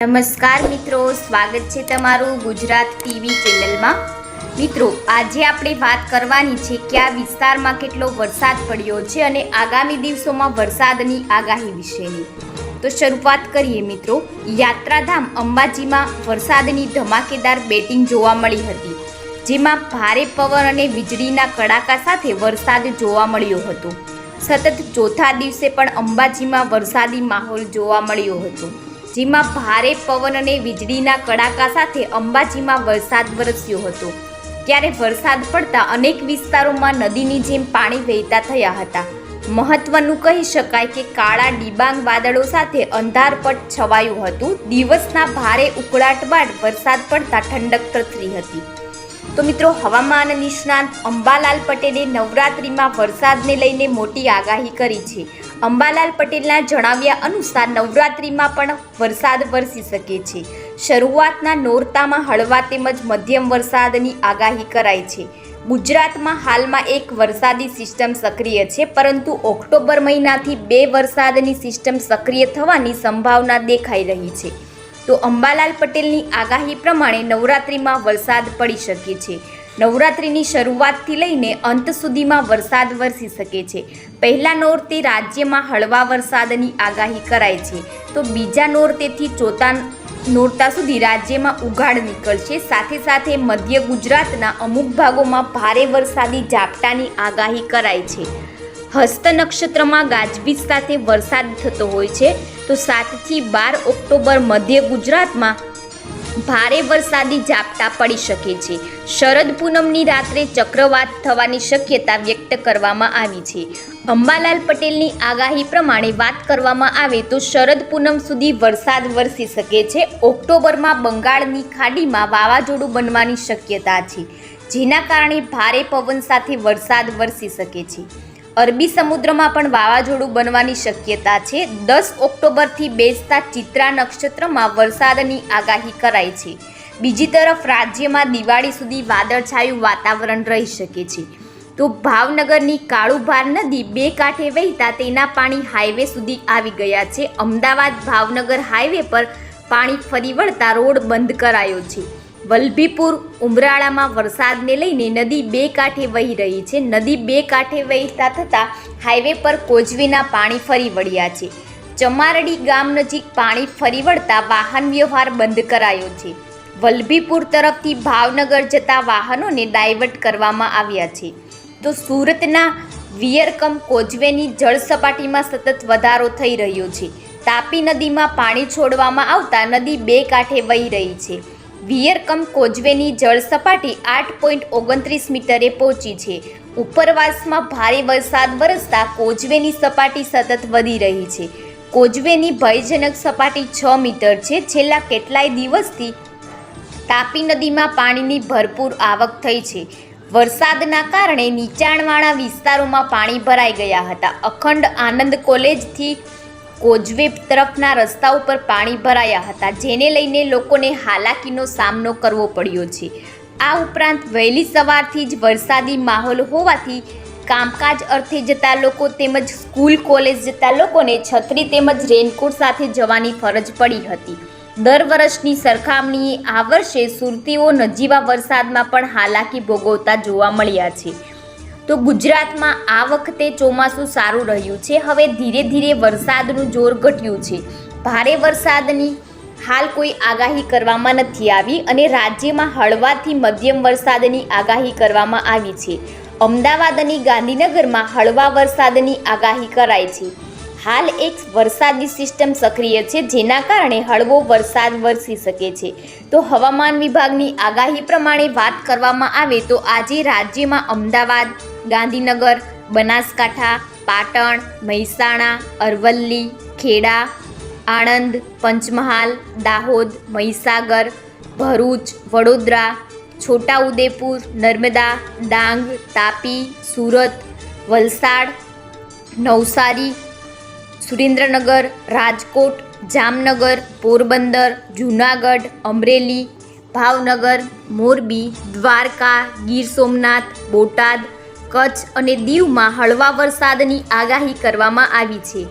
નમસ્કાર મિત્રો, સ્વાગત છે તમારું ગુજરાત ટીવી ચેનલમાં। મિત્રો, આજે આપણે વાત કરવાની છે કે આ વિસ્તારમાં કેટલો વરસાદ પડ્યો છે અને આગામી દિવસોમાં વરસાદની આગાહી વિશેની। તો શરૂઆત કરીએ મિત્રો। યાત્રાધામ અંબાજીમાં વરસાદની ધમાકેદાર બેટિંગ જોવા મળી હતી, જેમાં ભારે પવન અને વીજળીના કડાકા સાથે વરસાદ જોવા મળ્યો હતો। સતત ચોથા દિવસે પણ અંબાજીમાં વરસાદી માહોલ જોવા મળ્યો હતો, જેમાં ભારે પવન અને વીજળીના કડાકા સાથે અંબાજીમાં વરસાદ વરસ્યો હતો। ત્યારે વરસાદ પડતા અનેક વિસ્તારોમાં નદીની જેમ પાણી વહેતા થયા હતા। મહત્વનું કહી શકાય કે કાળા ડિબાંગ વાદળો સાથે અંધારપટ છવાયું હતું। દિવસના ભારે ઉકળાટ બાદ વરસાદ પડતા ઠંડક પ્રસરી હતી। તો મિત્રો, હવામાન નિષ્ણાત અંબાલાલ પટેલે નવરાત્રિમાં વરસાદને લઈને મોટી આગાહી કરી છે। અંબાલાલ પટેલના જણાવ્યા અનુસાર નવરાત્રિમાં પણ વરસાદ વરસી શકે છે। શરૂઆતના નોરતામાં હળવા તેમજ મધ્યમ વરસાદની આગાહી કરાઈ છે। ગુજરાતમાં હાલમાં એક વરસાદી સિસ્ટમ સક્રિય છે, પરંતુ ઓક્ટોબર મહિનાથી 2 વરસાદની સિસ્ટમ સક્રિય થવાની સંભાવના દેખાઈ રહી છે। તો અંબાલાલ પટેલની આગાહી પ્રમાણે નવરાત્રિમાં વરસાદ પડી શકે છે। નવરાત્રિની શરૂઆતથી લઈને અંત સુધીમાં વરસાદ વરસી શકે છે। પહેલા નોરતે રાજ્યમાં હળવા વરસાદની આગાહી કરાઈ છે, તો બીજા નોરતેથી ચોથા નોરતા સુધી રાજ્યમાં ઉઘાડ નીકળશે। સાથે સાથે મધ્ય ગુજરાતના અમુક ભાગોમાં ભારે વરસાદી ઝાપટાની આગાહી કરાઈ છે। હસ્ત નક્ષત્રમાં ગાજવીજ સાથે વરસાદ થતો હોય છે, તો 7 થી 12 ઓક્ટોબર મધ્ય ગુજરાતમાં ભારે વરસાદી ઝાપટા પડી શકે છે। શરદ પૂનમની રાત્રે ચક્રવાત થવાની શક્યતા વ્યક્ત કરવામાં આવી છે। અંબાલાલ પટેલની આગાહી પ્રમાણે વાત કરવામાં આવે તો શરદ પૂનમ સુધી વરસાદ વરસી શકે છે। ઓક્ટોબરમાં બંગાળની ખાડીમાં વાવાઝોડું બનવાની શક્યતા છે, જેના કારણે ભારે પવન સાથે વરસાદ વરસી શકે છે। અરબી સમુદ્રમાં પણ વાવાઝોડું બનવાની શક્યતા છે। 10 ઓક્ટોબરથી બેસતા ચિત્રા નક્ષત્રમાં વરસાદની આગાહી કરાઈ છે। બીજી તરફ રાજ્યમાં દિવાળી સુધી વાદળછાયું વાતાવરણ રહી શકે છે। તો ભાવનગરની કાળુભાર નદી 2 કાંઠે વહેતા તેના પાણી હાઈવે સુધી આવી ગયા છે। અમદાવાદ ભાવનગર હાઈવે પર પાણી ફરી વળતા રોડ બંધ કરાયો છે। વલભીપુર ઉમરાળામાં વરસાદને લઈને નદી 2 કાંઠે વહી રહી છે। નદી 2 કાંઠે વહેતા થતાં હાઈવે પર કોઝવેના પાણી ફરી વળ્યા છે। ચમારડી ગામ નજીક પાણી ફરી વળતા વાહન વ્યવહાર બંધ કરાયો છે। વલભીપુર તરફથી ભાવનગર જતા વાહનોને ડાયવર્ટ કરવામાં આવ્યા છે। તો સુરતના વિયરકમ કોઝવેની જળ સપાટીમાં સતત વધારો થઈ રહ્યો છે। તાપી નદીમાં પાણી છોડવામાં આવતા નદી 2 કાંઠે વહી રહી છે। વિયરકમ કોઝવેની જળ સપાટી 8.29 મીટરે પહોંચી છે। ઉપરવાસમાં ભારે વરસાદ વરસતા કોઝવેની સપાટી સતત વધી રહી છે। કોઝવેની ભયજનક સપાટી 6 મીટર છે। છેલ્લા કેટલાય દિવસથી તાપી નદીમાં પાણીની ભરપૂર આવક થઈ છે। વરસાદના કારણે નીચાણવાળા વિસ્તારોમાં પાણી ભરાઈ ગયા હતા। અખંડ આનંદ કોલેજથી કોઝવે તરફના રસ્તા ઉપર પાણી ભરાયા હતા, જેને લઈને લોકોને હાલાકીનો સામનો કરવો પડ્યો છે। આ ઉપરાંત વહેલી સવારથી જ વરસાદી માહોલ હોવાથી કામકાજ અર્થે જતા લોકો તેમજ સ્કૂલ કોલેજ જતા લોકોને છત્રી તેમજ રેનકોટ સાથે જવાની ફરજ પડી હતી। દર વર્ષની સરખામણીએ આ વર્ષે સુરતીઓ નજીવા વરસાદમાં પણ હાલાકી ભોગવતા જોવા મળ્યા છે। તો ગુજરાતમાં આ વખતે ચોમાસું સારું રહ્યું છે। હવે ધીરે ધીરે વરસાદનું જોર ઘટ્યું છે। ભારે વરસાદની હાલ કોઈ આગાહી કરવામાં નથી આવી અને રાજ્યમાં હળવાથી મધ્યમ વરસાદની આગાહી કરવામાં આવી છે। અમદાવાદ અને ગાંધીનગરમાં હળવા વરસાદની આગાહી કરાઈ છે। હાલ એક વરસાદી સિસ્ટમ સક્રિય છે, જેના કારણે હળવો વરસાદ વરસી શકે છે। તો હવામાન વિભાગની આગાહી પ્રમાણે વાત કરવામાં આવે તો આજે રાજ્યમાં અમદાવાદ, ગાંધીનગર, બનાસકાંઠા, પાટણ, મહેસાણા, અરવલ્લી, ખેડા, આણંદ, પંચમહાલ, દાહોદ, મહીસાગર, ભરૂચ, વડોદરા, છોટાઉદેપુર, નર્મદા, ડાંગ, તાપી, સુરત, વલસાડ, નવસારી, સુરેન્દ્રનગર, રાજકોટ, જામનગર, પોરબંદર, જૂનાગઢ, અમરેલી, ભાવનગર, મોરબી, દ્વારકા, ગીર સોમનાથ, બોટાદ, કચ્છ અને દીવમાં હળવા વરસાદની આગાહી કરવામાં આવી છે।